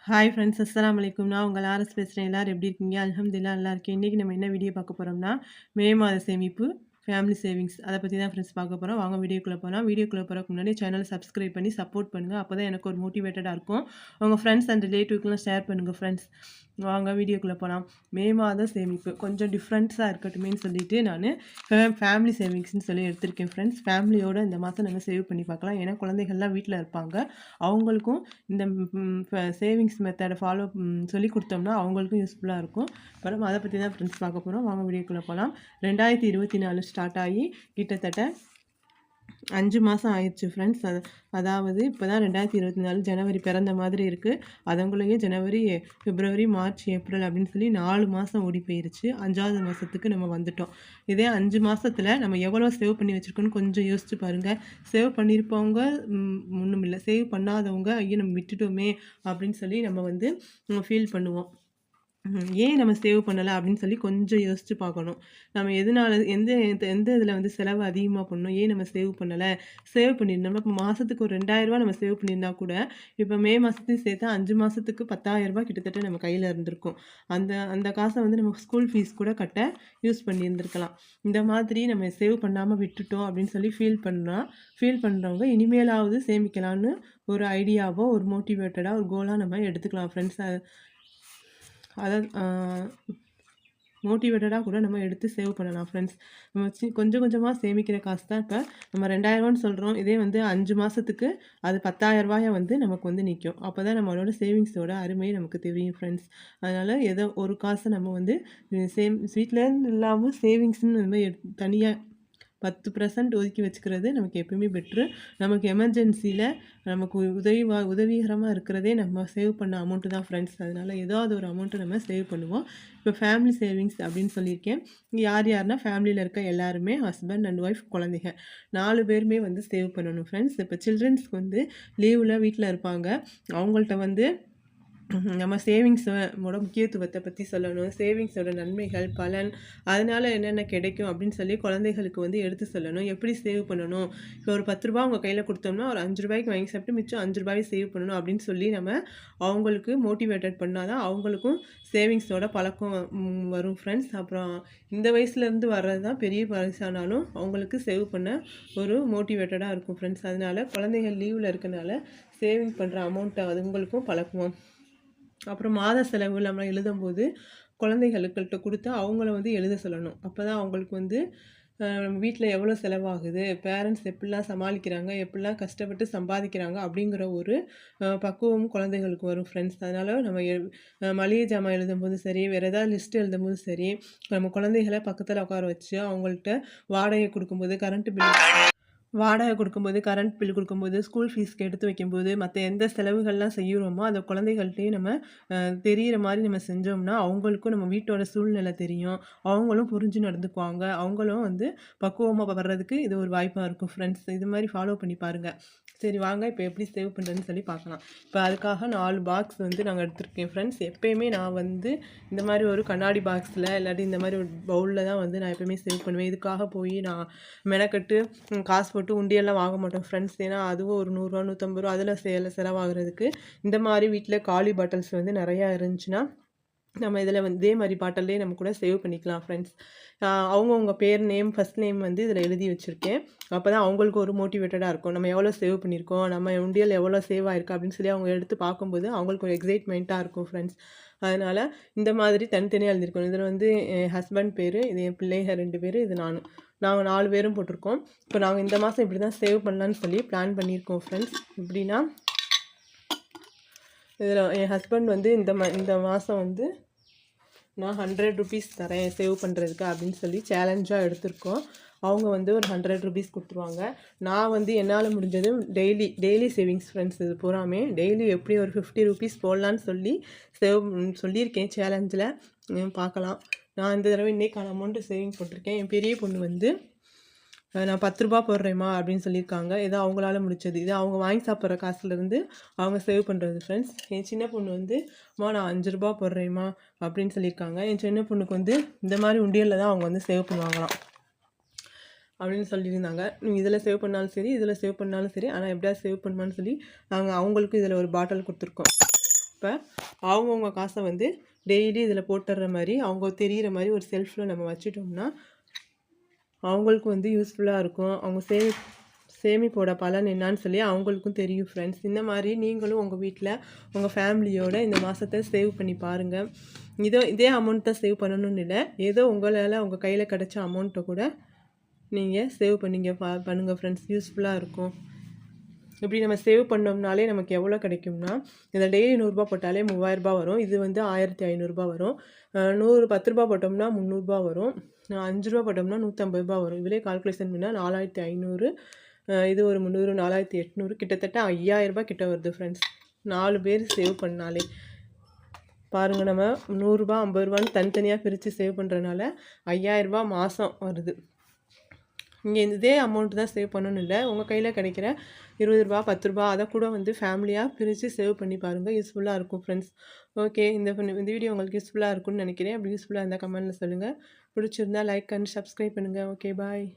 Hi friends, அஸ்ஸலாமு அலைக்கும். நான் உங்கள் ஆர்எஸ் பேசுகிறேன். எல்லாரும் எப்படி இருக்கீங்க? அல்ஹம்துலில்லாஹ் நல்லா இருக்கேன். இன்றைக்கி நம்ம என்ன வீடியோ பார்க்க போகிறோம்னா, மே மாத சேமிப்பு, ஃபேமிலி சேவிங்ஸ் அதை பற்றி தான் ஃப்ரெண்ட்ஸ் பார்க்க போகிறோம். வாங்க வீடியோக்குள்ளே போகலாம். வீடியோக்குள்ளே போகிறதுக்கு முன்னாடி சேனலை சப்ஸ்கிரைப் பண்ணி சப்போர்ட் பண்ணுங்கள். அப்போ தான் எனக்கு ஒரு மோட்டிவேட்டடாக இருக்கும். உங்கள் ஃப்ரெண்ட்ஸ் அண்ட் ரிலேட்டிவ்க்குலாம் ஷேர் பண்ணுங்கள் ஃப்ரெண்ட்ஸ். வாங்க வீடியோக்குள்ளே போகலாம். மே மாத சேமிப்பு கொஞ்சம் டிஃப்ரெண்ட்ஸாக இருக்கட்டுமேன்னு சொல்லிட்டு நான் ஃபேமிலி சேவிங்ஸ்னு சொல்லி எடுத்திருக்கேன் ஃப்ரெண்ட்ஸ். ஃபேமிலியோடு இந்த மாதம் நம்ம சேவ் பண்ணி பார்க்கலாம். ஏன்னா குழந்தைகள்லாம் வீட்டில் இருப்பாங்க. அவங்களுக்கும் இந்த சேவிங்ஸ் மெத்தடை ஃபாலோ சொல்லி கொடுத்தோம்னா அவங்களுக்கும் யூஸ்ஃபுல்லாக இருக்கும். அப்புறம் அதை பற்றி தான் ஃப்ரெண்ட்ஸ் பார்க்க போகிறோம். வாங்க வீடியோக்குள்ளே போகலாம். 2024 ஸ்டார்ட் ஆகி கிட்டத்தட்ட 5 மாதம் ஆயிடுச்சு ஃப்ரெண்ட்ஸ். அதாவது இப்போ தான் 2024 ஜனவரி பிறந்த மாதிரி இருக்குது. அதங்குள்ளேயே ஜனவரி, பிப்ரவரி, மார்ச், ஏப்ரல் அப்படின்னு சொல்லி 4 மாதம் ஓடி போயிருச்சு. 5வது மாதத்துக்கு நம்ம வந்துட்டோம். இதே 5 மாதத்தில் நம்ம எவ்வளோ சேவ் பண்ணி வச்சுருக்கோன்னு கொஞ்சம் யோசிச்சு பாருங்கள். சேவ் பண்ணியிருப்பவங்க ஒன்றும் இல்லை, சேவ் பண்ணாதவங்க ஐயோ நம்ம விட்டுட்டோமே அப்படின்னு சொல்லி நம்ம ஃபீல் பண்ணுவோம். ஏன் நம்ம சேவ் பண்ணலை அப்படின்னு சொல்லி கொஞ்சம் யோசிச்சு பார்க்கணும். நம்ம எதனால எந்த எந்த இதில் செலவு அதிகமாக பண்ணணும், ஏன் நம்ம சேவ் பண்ணலை, சேவ் பண்ணியிருந்தோம்னா இப்போ மாதத்துக்கு ஒரு 2000 நம்ம சேவ் பண்ணியிருந்தா கூட இப்போ மே மாதத்தையும் சேர்த்து 5 மாதத்துக்கு 10,000 கிட்டத்தட்ட நம்ம கையில் இருந்திருக்கும். அந்த அந்த காசை நம்ம ஸ்கூல் ஃபீஸ் கூட கட்ட யூஸ் பண்ணியிருந்துருக்கலாம். இந்த மாதிரி நம்ம சேவ் பண்ணாமல் விட்டுட்டோம் அப்படின்னு சொல்லி ஃபீல் பண்ணுறவங்க இனிமேலாவது சேமிக்கலான்னு ஒரு ஐடியாவோ ஒரு மோட்டிவேட்டடாக ஒரு கோலாக நம்ம எடுத்துக்கலாம் ஃப்ரெண்ட்ஸ். அதை மோட்டிவேட்டடாக கூட நம்ம எடுத்து சேவ் பண்ணலாம் ஃப்ரெண்ட்ஸ். நம்ம கொஞ்சம் கொஞ்சமாக சேமிக்கிற காசு தான் இப்போ நம்ம 2000 சொல்கிறோம். இதே 5 மாதத்துக்கு அது 10,000 நமக்கு நிற்கும். அப்போ தான் நம்மளோட சேவிங்ஸோட அருமை நமக்கு தெரியும் ஃப்ரெண்ட்ஸ். அதனால் ஏதோ ஒரு காசை நம்ம வீட்டிலேருந்து இல்லாமல் சேவிங்ஸ்ன்னு நம்ம தனியாக 10% ஒதுக்கி வச்சுக்கிறது நமக்கு எப்பயுமே பெட்ரு. நமக்கு எமர்ஜென்சியில் நமக்கு உதவிகரமாக இருக்கிறதே நம்ம சேவ் பண்ண அமௌண்ட்டு தான் ஃப்ரெண்ட்ஸ். அதனால் ஏதாவது ஒரு அமௌண்ட்டு நம்ம சேவ் பண்ணுவோம். இப்போ ஃபேமிலி சேவிங்ஸ் அப்படின்னு சொல்லியிருக்கேன். யாருன்னா ஃபேமிலியில் இருக்க எல்லாருமே ஹஸ்பண்ட் அண்ட் ஒய்ஃப், குழந்தைங்க 4 பேருமே சேவ் பண்ணணும் ஃப்ரெண்ட்ஸ். இப்போ சில்ட்ரன்ஸ்க்கு லீவில் வீட்டில் இருப்பாங்க. அவங்கள்ட்ட நம்ம சேவிங்ஸோட முக்கியத்துவத்தை பற்றி சொல்லணும். சேவிங்ஸோட நன்மைகள், பலன், அதனால் என்னென்ன கிடைக்கும் அப்படின்னு சொல்லி குழந்தைகளுக்கு எடுத்து சொல்லணும். எப்படி சேவ் பண்ணணும், இப்போ ஒரு 10 ரூபா அவங்க கையில் கொடுத்தோம்னா ஒரு 5 ரூபாய்க்கு வாங்கி சாப்பிட்டு மிச்சம் 5 ரூபாய் சேவ் பண்ணணும் அப்படின்னு சொல்லி நம்ம அவங்களுக்கு மோட்டிவேட்டட் பண்ணால் தான் அவங்களுக்கும் சேவிங்ஸோட பழக்கம் வரும் ஃப்ரெண்ட்ஸ். அப்புறம் இந்த வயசுலேருந்து வர்றது தான் பெரிய வயசானாலும் அவங்களுக்கு சேவ் பண்ண ஒரு மோட்டிவேட்டடாக இருக்கும் ஃப்ரெண்ட்ஸ். அதனால் குழந்தைகள் லீவில் இருக்கனால சேவிங் பண்ணுற அமௌண்ட்டை அதுங்களுக்கும் பழக்குவோம். அப்புறம் மாத செலவு நம்ம எழுதும்போது குழந்தைகளுக்கிட்ட கொடுத்து அவங்கள எழுத சொல்லணும். அப்போ தான் அவங்களுக்கு வீட்டில் எவ்வளோ செலவாகுது, பேரண்ட்ஸ் எப்படிலாம் சமாளிக்கிறாங்க, எப்படிலாம் கஷ்டப்பட்டு சம்பாதிக்கிறாங்க அப்படிங்கிற ஒரு பக்குவமும் குழந்தைகளுக்கு வரும் ஃப்ரெண்ட்ஸ். அதனால் நம்ம மளிகை ஜாமான் எழுதும்போது சரி, வேறு ஏதாவது லிஸ்ட் எழுதும்போது சரி, நம்ம குழந்தைகளை பக்கத்தில் உட்கார வச்சு அவங்கள்ட்ட வாடகை கொடுக்கும்போது, கரண்ட் பில் கொடுக்கும்போது, ஸ்கூல் ஃபீஸ்க்கு எடுத்து வைக்கும்போது, மற்ற எந்த செலவுகள்லாம் செய்கிறோமோ அதை குழந்தைகள்கிட்டையும் நம்ம தெரிகிற மாதிரி நம்ம செஞ்சோம்னா அவங்களுக்கும் நம்ம வீட்டோட சூழ்நிலை தெரியும். அவங்களும் புரிஞ்சு நடந்துக்குவாங்க. அவங்களும் பக்குவமாக வர்றதுக்கு இது ஒரு வாய்ப்பாக இருக்கும் ஃப்ரெண்ட்ஸ். இது மாதிரி ஃபாலோ பண்ணி பாருங்கள். சரி வாங்க இப்போ எப்படி சேவ் பண்ணுறதுன்னு சொல்லி பார்க்கலாம். இப்போ அதுக்காக 4 பாக்ஸ் நாங்கள் எடுத்துருக்கேன் ஃப்ரெண்ட்ஸ். எப்போயுமே நான் இந்த மாதிரி ஒரு கண்ணாடி பாக்ஸில் இல்லாட்டி இந்த மாதிரி ஒரு பவுலில் தான் நான் எப்போயுமே சேவ் பண்ணுவேன். இதுக்காக போய் நான் மெனக்கட்டு காசு போட்டு உண்டியெல்லாம் வாங்க மாட்டோம் ஃப்ரெண்ட்ஸ். ஏன்னா அதுவும் ஒரு 100 ரூபா 150 ரூபா அதில் செலவாகிறதுக்கு இந்த மாதிரி வீட்டில் காலி பாட்டில்ஸ் நிறையா இருந்துச்சுன்னா நம்ம இதில் இதே மாதிரி பாட்டிலே நம்ம கூட சேவ் பண்ணிக்கலாம் ஃப்ரெண்ட்ஸ். அவங்கவுங்க பேர், நேம், ஃபஸ்ட் நேம் இதில் எழுதி வச்சுருக்கேன். அப்போ தான் அவங்களுக்கு ஒரு மோட்டிவேட்டடாக இருக்கும். நம்ம எவ்வளோ சேவ் பண்ணியிருக்கோம், நம்ம உண்டியல் எவ்வளோ சேவ் ஆகிருக்கு அப்படின்னு சொல்லி அவங்க எடுத்து பார்க்கும்போது அவங்களுக்கு ஒரு எக்ஸைட்மெண்ட்டாக இருக்கும் ஃப்ரெண்ட்ஸ். அதனால் இந்த மாதிரி தனித்தனியாக எழுதியிருக்கோம். இதில் என் ஹஸ்பண்ட் பேர், இது என் பிள்ளைங்க 2 பேர், இது நாங்கள் 4 பேரும் போட்டிருக்கோம். இப்போ நாங்கள் இந்த மாதம் இப்படி தான் சேவ் பண்ணலான்னு சொல்லி பிளான் பண்ணியிருக்கோம் ஃப்ரெண்ட்ஸ். எப்படின்னா இதில் என் ஹஸ்பண்ட் இந்த மாதம் நான் 100 ருபீஸ் தரேன் சேவ் பண்ணுறதுக்கு அப்படின்னு சொல்லி சேலஞ்சாக எடுத்திருக்கோம். அவங்க ஒரு 100 ருபீஸ் கொடுத்துருவாங்க. நான் என்னால் முடிஞ்சது டெய்லி சேவிங்ஸ் ஃப்ரெண்ட்ஸ். இது பூராமே டெய்லி எப்படி ஒரு 50 ருபீஸ் போடலான்னு சொல்லி சொல்லியிருக்கேன் சேலஞ்சில். பார்க்கலாம். நான் இந்த தடவை இன்றைக்கான அமௌண்ட்டு சேவிங் போட்டிருக்கேன். என் பெரிய பொண்ணு நான் 10 ரூபா போடுறேம்மா அப்படின்னு சொல்லியிருக்காங்க. ஏதோ அவங்களால முடிச்சது. இது அவங்க வாங்கி சாப்பிட்ற காசுலேருந்து அவங்க சேவ் பண்ணுறது ஃப்ரெண்ட்ஸ். என் சின்ன பொண்ணு நான் 5 ரூபா போடுறேம்மா அப்படின்னு சொல்லியிருக்காங்க. என் சின்ன பொண்ணுக்கு இந்த மாதிரி உண்டியலில் தான் அவங்க சேவ் பண்ணுவாங்களாம் அப்படின்னு சொல்லியிருந்தாங்க. இதில் சேவ் பண்ணாலும் சரி, இதில் சேவ் பண்ணாலும் சரி, ஆனால் எப்படியா சேவ் பண்ணுமான்னு சொல்லி நாங்கள் அவங்களுக்கும் இதில் ஒரு பாட்டில் கொடுத்துருக்கோம். இப்போ அவங்கவுங்க காசை வந்து டெய்லி இதில் போட்டுடுற மாதிரி அவங்க தெரிகிற மாதிரி ஒரு செல்ஃபில் நம்ம வச்சுட்டோம்னா அவங்களுக்கு வந்து யூஸ்ஃபுல்லாக இருக்கும். அவங்க சேமிப்போட பலன் என்னான்னு சொல்லி அவங்களுக்கும் தெரியும் ஃப்ரெண்ட்ஸ். இந்த மாதிரி நீங்களும் உங்கள் வீட்டில் உங்கள் ஃபேமிலியோட இந்த மாதத்தை சேவ் பண்ணி பாருங்கள். இதே அமௌண்ட் தான் சேவ் பண்ணணும்னு இல்லை, ஏதோ உங்களால் உங்கள் கையில் கிடச்ச அமௌண்ட்டை கூட நீங்கள் சேவ் பண்ணுங்கள் ஃப்ரெண்ட்ஸ். யூஸ்ஃபுல்லாக இருக்கும். இப்படி நம்ம சேவ் பண்ணோம்னாலே நமக்கு எவ்வளோ கிடைக்கும்னா, இதில் டெய்லி 100 போட்டாலே 3000 வரும். இது வந்து 1500 வரும். 10 போட்டோம்னா 300 வரும். 5 போட்டோம்னா 150 வரும். இதிலே கால்குலேஷன் பண்ணால் 4500, இது ஒரு 300, 4800, கிட்டத்தட்ட 5000 கிட்ட வருது ஃப்ரெண்ட்ஸ். 4 பேர் சேவ் பண்ணாலே பாருங்கள். நம்ம 100 50 தனித்தனியாக பிரித்து சேவ் பண்ணுறதுனால 5000 மாதம் வருது. இங்கே இதே அமௌண்ட் தான் சேவ் பண்ணணும்னு இல்லை, உங்கள் கையில் கிடைக்கிற 20 10 அதை கூட வந்து ஃபேமிலியாக பிரித்து சேவ் பண்ணி பாருங்கள். யூஸ்ஃபுல்லாக இருக்கும் ஃப்ரெண்ட்ஸ். ஓகே, இந்த வீடியோ உங்களுக்கு யூஸ்ஃபுல்லாக இருக்கும்னு நினைக்கிறேன். அப்படி யூஸ்ஃபுல்லாக இருந்தால் கமெண்ட்டில் சொல்லுங்கள். பிடிச்சிருந்தா லைக் அண்ட் சப்ஸ்கிரைப் பண்ணுங்கள். ஓகே, பாய்.